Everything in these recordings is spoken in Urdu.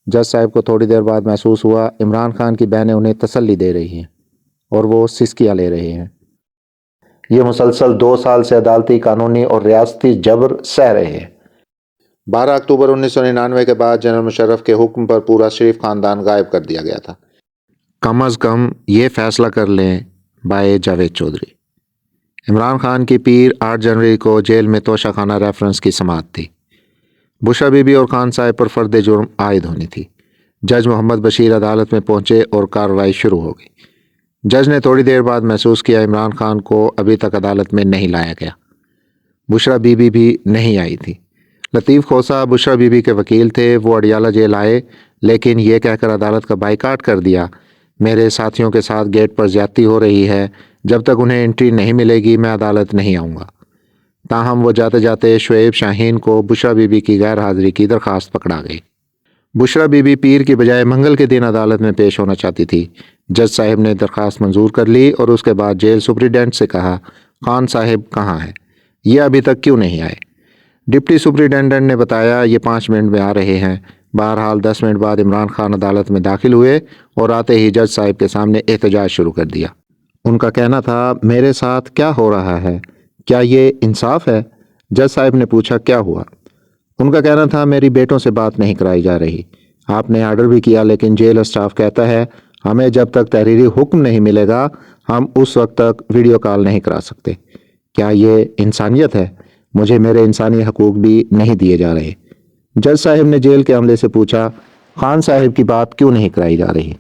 جج صاحب کو تھوڑی دیر بعد محسوس ہوا عمران خان کی بہنیں انہیں تسلی دے رہی ہیں اور وہ سسکیاں لے رہے ہیں۔ یہ مسلسل 2 سال سے عدالتی، قانونی اور ریاستی جبر سہ رہے ہیں۔ 12 اکتوبر 1999 کے بعد جنرل مشرف کے حکم پر پورا شریف خاندان غائب کر دیا گیا تھا۔ کم از کم یہ فیصلہ کر لیں بائے جاوید چودھری۔ عمران خان کی پیر 8 جنوری کو جیل میں توشہ خانہ ریفرنس کی سماعت تھی۔ بشرا بی بی اور خان صاحب پر فرد جرم عائد ہونی تھی۔ جج محمد بشیر عدالت میں پہنچے اور کارروائی شروع ہو گئی۔ جج نے تھوڑی دیر بعد محسوس کیا عمران خان کو ابھی تک عدالت میں نہیں لایا گیا۔ بشرا بی بی بھی نہیں آئی تھی۔ لطیف کھوسہ بشرا بی بی کے وکیل تھے، وہ اڈیالہ جیل آئے لیکن یہ کہہ کر عدالت کا بائیکاٹ کر دیا، میرے ساتھیوں کے ساتھ گیٹ پر زیادتی ہو رہی ہے، جب تک انہیں انٹری نہیں ملے گی میں عدالت نہیں آؤں گا۔ تاہم وہ جاتے جاتے شعیب شاہین کو بشرا بی بی کی غیر حاضری کی درخواست پکڑا گئی۔ بشرا بی بی پیر کی بجائے منگل کے دن عدالت میں پیش ہونا چاہتی تھی۔ جج صاحب نے درخواست منظور کر لی اور اس کے بعد جیل سپرنٹینڈنٹ سے کہا، خان صاحب کہاں ہیں؟ یہ ابھی تک کیوں نہیں آئے؟ ڈپٹی سپرنٹینڈنٹ نے بتایا یہ 5 منٹ میں آ رہے ہیں۔ بہرحال 10 منٹ بعد عمران خان عدالت میں داخل ہوئے اور آتے ہی جج صاحب کے سامنے احتجاج شروع کر دیا۔ ان کا کہنا تھا میرے ساتھ کیا ہو رہا ہے؟ کیا یہ انصاف ہے؟ جج صاحب نے پوچھا کیا ہوا؟ ان کا کہنا تھا میری بیٹوں سے بات نہیں کرائی جا رہی۔ آپ نے آرڈر بھی کیا لیکن جیل اسٹاف کہتا ہے ہمیں جب تک تحریری حکم نہیں ملے گا ہم اس وقت تک ویڈیو کال نہیں کرا سکتے۔ کیا یہ انسانیت ہے؟ مجھے میرے انسانی حقوق بھی نہیں دیے جا رہے۔ جج صاحب نے جیل کے عملے سے پوچھا خان صاحب کی بات کیوں نہیں کرائی جا رہی؟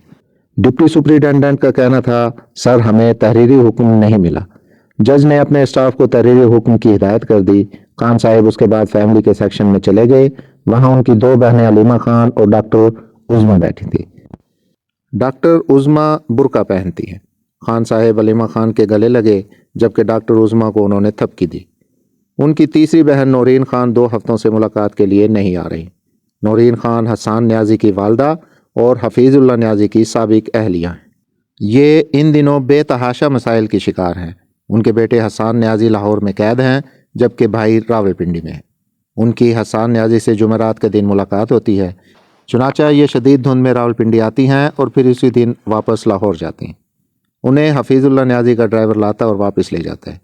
ڈپٹی سپرنٹینڈنٹ کا کہنا تھا سر ہمیں تحریری حکم نہیں ملا۔ جج نے اپنے اسٹاف کو تحریری حکم کی ہدایت کر دی۔ خان صاحب اس کے بعد فیملی کے سیکشن میں چلے گئے۔ وہاں ان کی 2 بہنیں علیمہ خان اور ڈاکٹر عظمیٰ بیٹھی تھی۔ ڈاکٹر عظمیٰ برقع پہنتی ہیں۔ خان صاحب علیمہ خان کے گلے لگے جبکہ ڈاکٹر عظمیٰ کو انہوں نے تھپکی دی۔ ان کی تیسری بہن نورین خان 2 ہفتوں سے ملاقات کے لیے نہیں آ رہی۔ نورین خان حسان نیازی کی والدہ اور حفیظ اللہ نیازی کی سابق اہلیہ ہیں۔ یہ ان دنوں بے تحاشا مسائل کی شکار ہیں۔ ان کے بیٹے حسان نیازی لاہور میں قید ہیں جبکہ بھائی راولپنڈی میں ہیں۔ ان کی حسان نیازی سے جمعرات کے دن ملاقات ہوتی ہے، چنانچہ یہ شدید دھند میں راولپنڈی آتی ہیں اور پھر اسی دن واپس لاہور جاتی ہیں۔ انہیں حفیظ اللہ نیازی کا ڈرائیور لاتا اور واپس لے جاتا ہے۔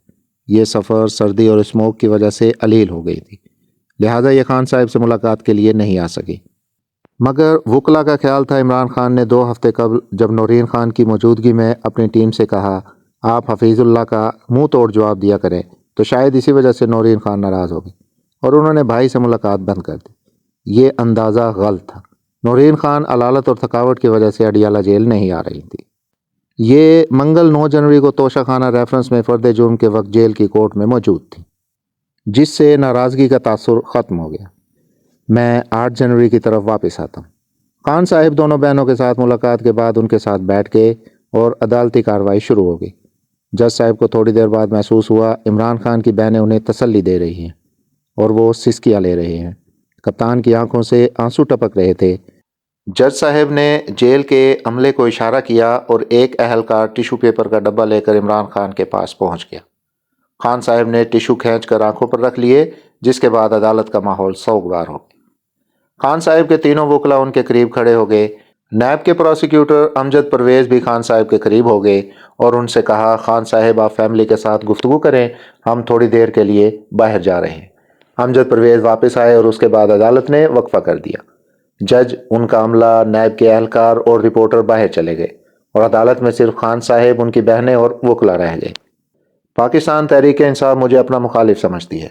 یہ سفر سردی اور اسموک کی وجہ سے علیل ہو گئی تھی، لہٰذا یہ خان صاحب سے ملاقات کے لیے نہیں آ سکی۔ مگر وکلا کا خیال تھا عمران خان نے 2 ہفتے قبل جب نورین خان کی موجودگی میں اپنی ٹیم سے کہا آپ حفیظ اللہ کا منہ توڑ جواب دیا کریں تو شاید اسی وجہ سے نورین خان ناراض ہو گئی اور انہوں نے بھائی سے ملاقات بند کر دی۔ یہ اندازہ غلط تھا۔ نورین خان علالت اور تھکاوٹ کی وجہ سے اڈیالہ جیل نہیں آ رہی تھی۔ یہ منگل 9 جنوری کو توشہ خانہ ریفرنس میں فرد جرم کے وقت جیل کی کورٹ میں موجود تھی، جس سے ناراضگی کا تاثر ختم ہو گیا۔ میں 8 جنوری کی طرف واپس آتا ہوں۔ خان صاحب دونوں بہنوں کے ساتھ ملاقات کے بعد ان کے ساتھ بیٹھ گئے اور عدالتی کارروائی شروع ہو گئی۔ جج صاحب کو تھوڑی دیر بعد محسوس ہوا عمران خان کی بہنیں انہیں تسلی دے رہی ہیں اور وہ سسکیاں لے رہے ہیں۔ کپتان کی آنکھوں سے آنسو ٹپک رہے تھے۔ جج صاحب نے جیل کے عملے کو اشارہ کیا اور ایک اہلکار ٹیشو پیپر کا ڈبہ لے کر عمران خان کے پاس پہنچ گیا۔ خان صاحب نے ٹیشو کھینچ کر آنکھوں پر رکھ لیے، جس کے بعد عدالت کا ماحول سوگوار ہو گیا۔ خان صاحب کے تینوں وکلا ان کے قریب کھڑے ہو گئے۔ نیب کے پروسیکیوٹر امجد پرویز بھی خان صاحب کے قریب ہو گئے اور ان سے کہا خان صاحب آپ فیملی کے ساتھ گفتگو کریں، ہم تھوڑی دیر کے لیے باہر جا رہے ہیں۔ امجد پرویز واپس آئے اور اس کے بعد عدالت نے وقفہ کر دیا۔ جج، ان کا عملہ، نیب کے اہلکار اور رپورٹر باہر چلے گئے اور عدالت میں صرف خان صاحب، ان کی بہنیں اور وکلا رہ گئے۔ پاکستان تحریک انصاف مجھے اپنا مخالف سمجھتی ہے۔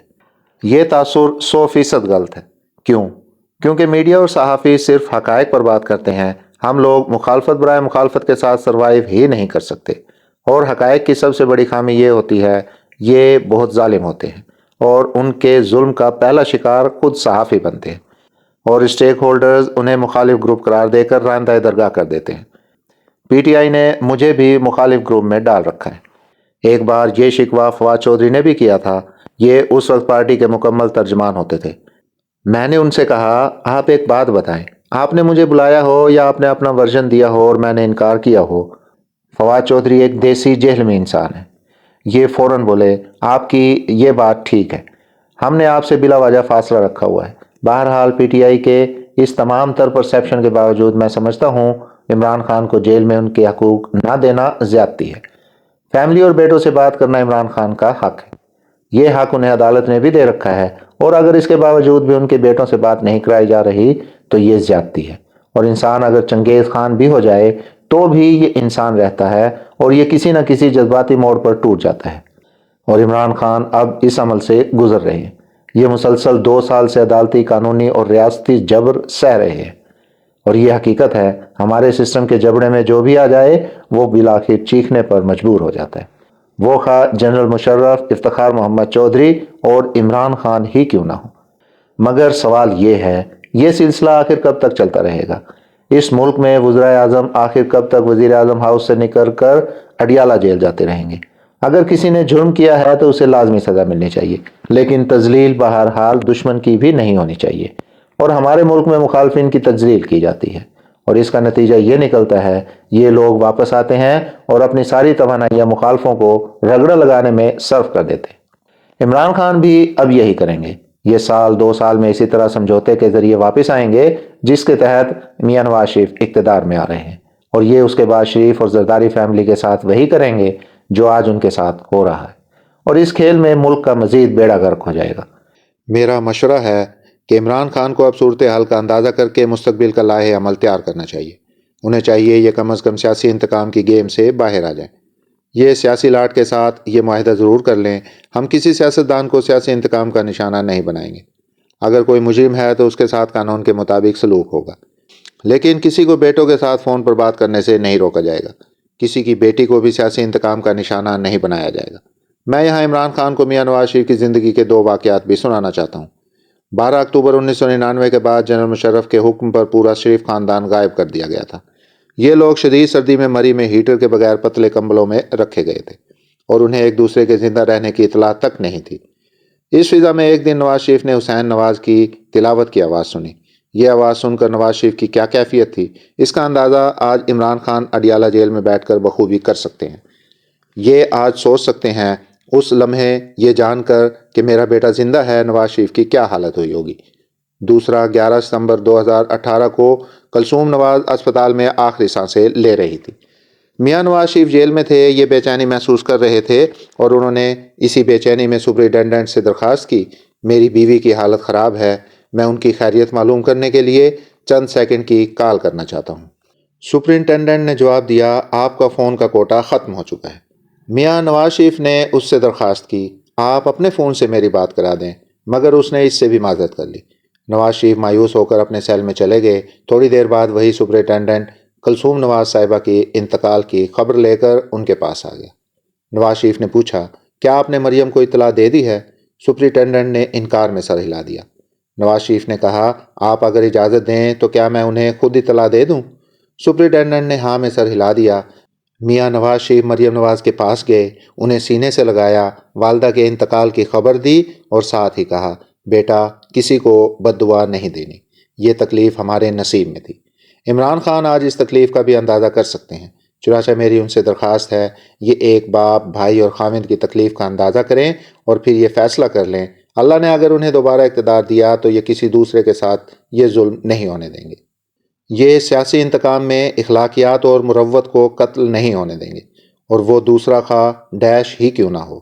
یہ تاثر 100% غلط ہے۔ کیوں؟ کیونکہ میڈیا اور صحافی صرف حقائق پر بات کرتے ہیں۔ ہم لوگ مخالفت برائے مخالفت کے ساتھ سروائیو ہی نہیں کر سکتے، اور حقائق کی سب سے بڑی خامی یہ ہوتی ہے یہ بہت ظالم ہوتے ہیں اور ان کے ظلم کا پہلا شکار خود صحافی بنتے ہیں، اور اسٹیک ہولڈرز انہیں مخالف گروپ قرار دے کر رائندہ درگاہ کر دیتے ہیں۔ پی ٹی آئی نے مجھے بھی مخالف گروپ میں ڈال رکھا ہے۔ ایک بار یہ شکوہ فواد چودھری نے بھی کیا تھا۔ یہ اس وقت پارٹی کے مکمل ترجمان ہوتے تھے۔ میں نے ان سے کہا آپ ایک بات بتائیں، آپ نے مجھے بلایا ہو یا آپ نے اپنا ورژن دیا ہو اور میں نے انکار کیا ہو؟ فواد چودھری ایک دیسی جہلمی انسان ہے۔ یہ فوراً بولے آپ کی یہ بات ٹھیک ہے، ہم نے آپ سے بلا وجہ فاصلہ رکھا ہوا ہے۔ بہرحال پی ٹی آئی کے اس تمام تر پرسیپشن کے باوجود میں سمجھتا ہوں عمران خان کو جیل میں ان کے حقوق نہ دینا زیادتی ہے۔ فیملی اور بیٹوں سے بات کرنا عمران خان کا حق ہے، یہ حق انہیں عدالت نے بھی دے رکھا ہے، اور اگر اس کے باوجود بھی ان کے بیٹوں سے بات نہیں کرائی جا رہی تو یہ زیادتی ہے۔ اور انسان اگر چنگیز خان بھی ہو جائے تو بھی یہ انسان رہتا ہے، اور یہ کسی نہ کسی جذباتی موڑ پر ٹوٹ جاتا ہے، اور عمران خان اب اس عمل سے گزر رہے ہیں۔ یہ مسلسل 2 سال سے عدالتی، قانونی اور ریاستی جبر سہ رہے ہیں، اور یہ حقیقت ہے ہمارے سسٹم کے جبڑے میں جو بھی آ جائے وہ بالآخر چیخنے پر مجبور ہو جاتا ہے، وہ خواہ جنرل مشرف، افتخار محمد چودھری اور عمران خان ہی کیوں نہ ہو۔ مگر سوال یہ ہے، یہ سلسلہ آخر کب تک چلتا رہے گا؟ اس ملک میں وزرائے اعظم آخر کب تک وزیر اعظم ہاؤس سے نکل کر اڈیالہ جیل جاتے رہیں گے؟ اگر کسی نے جرم کیا ہے تو اسے لازمی سزا ملنی چاہیے، لیکن تذلیل بہرحال دشمن کی بھی نہیں ہونی چاہیے، اور ہمارے ملک میں مخالفین کی تذلیل کی جاتی ہے، اور اس کا نتیجہ یہ نکلتا ہے یہ لوگ واپس آتے ہیں اور اپنی ساری توانائیاں مخالفوں کو رگڑا لگانے میں صرف کر دیتے ہیں۔ عمران خان بھی اب یہی کریں گے، یہ سال 2 سال میں اسی طرح سمجھوتے کے ذریعے واپس آئیں گے جس کے تحت میاں نواز شریف اقتدار میں آ رہے ہیں، اور یہ اس کے بعد شریف اور زرداری فیملی کے ساتھ وہی کریں گے جو آج ان کے ساتھ ہو رہا ہے، اور اس کھیل میں ملک کا مزید بیڑا غرق ہو جائے گا۔ میرا مشورہ ہے کہ عمران خان کو اب صورتحال کا اندازہ کر کے مستقبل کا لائحہ عمل تیار کرنا چاہیے۔ انہیں چاہیے یہ کم از کم سیاسی انتقام کی گیم سے باہر آ جائیں۔ یہ سیاسی لاٹ کے ساتھ یہ معاہدہ ضرور کر لیں، ہم کسی سیاستدان کو سیاسی انتقام کا نشانہ نہیں بنائیں گے۔ اگر کوئی مجرم ہے تو اس کے ساتھ قانون کے مطابق سلوک ہوگا، لیکن کسی کو بیٹوں کے ساتھ فون پر بات کرنے سے نہیں روکا جائے گا، کسی کی بیٹی کو بھی سیاسی انتقام کا نشانہ نہیں بنایا جائے گا۔ میں یہاں عمران خان کو میاں نواز شریف کی زندگی کے 2 واقعات بھی سنانا چاہتا ہوں۔ 12 اکتوبر 1999 کے بعد جنرل مشرف کے حکم پر پورا شریف خاندان غائب کر دیا گیا تھا۔ یہ لوگ شدید سردی میں مری میں ہیٹر کے بغیر پتلے کمبلوں میں رکھے گئے تھے، اور انہیں ایک دوسرے کے زندہ رہنے کی اطلاع تک نہیں تھی۔ اس فضا میں ایک دن نواز شریف نے حسین نواز کی تلاوت کی آواز سنی۔ یہ آواز سن کر نواز شریف کی کیا کیفیت تھی، اس کا اندازہ آج عمران خان اڈیالہ جیل میں بیٹھ کر بخوبی کر سکتے ہیں۔ یہ آج سوچ سکتے ہیں اس لمحے یہ جان کر کہ میرا بیٹا زندہ ہے نواز شریف کی کیا حالت ہوئی ہوگی۔ دوسرا، 11 ستمبر 2018 کو کلثوم نواز اسپتال میں آخری سانسیں لے رہی تھی۔ میاں نواز شریف جیل میں تھے، یہ بے چینی محسوس کر رہے تھے، اور انہوں نے اسی بے چینی میں سپرنٹینڈنٹ سے درخواست کی، میری بیوی کی حالت خراب ہے، میں ان کی خیریت معلوم کرنے کے لیے چند سیکنڈ کی کال کرنا چاہتا ہوں۔ سپرنٹینڈنٹ نے جواب دیا، آپ کا فون کا کوٹا ختم ہو چکا ہے۔ میاں نواز شریف نے اس سے درخواست کی، آپ اپنے فون سے میری بات کرا دیں، مگر اس نے اس سے بھی معذرت کر لی۔ نواز شریف مایوس ہو کر اپنے سیل میں چلے گئے۔ تھوڑی دیر بعد وہی سپرنٹینڈنٹ کلثوم نواز صاحبہ کی انتقال کی خبر لے کر ان کے پاس آ گیا۔ نواز شریف نے پوچھا، کیا آپ نے مریم کو اطلاع دے دی ہے؟ سپرنٹینڈنٹ نے انکار میں سر ہلا دیا۔ نواز شریف نے کہا، آپ اگر اجازت دیں تو کیا میں انہیں خود اطلاع دے دوں؟ سپرنٹینڈنٹ نے ہاں میں سر ہلا دیا۔ میاں نواز شریف مریم نواز کے پاس گئے، انہیں سینے سے لگایا، والدہ کے انتقال کی خبر دی، اور ساتھ ہی کہا، بیٹا کسی کو بد دعا نہیں دینی، یہ تکلیف ہمارے نصیب میں تھی۔ عمران خان آج اس تکلیف کا بھی اندازہ کر سکتے ہیں، چنانچہ میری ان سے درخواست ہے یہ ایک باپ، بھائی اور خاوند کی تکلیف کا اندازہ کریں اور پھر یہ فیصلہ کر لیں، اللہ نے اگر انہیں دوبارہ اقتدار دیا تو یہ کسی دوسرے کے ساتھ یہ ظلم نہیں ہونے دیں گے، یہ سیاسی انتقام میں اخلاقیات اور مروت کو قتل نہیں ہونے دیں گے، اور وہ دوسرا خواہ ڈیش ہی کیوں نہ ہو۔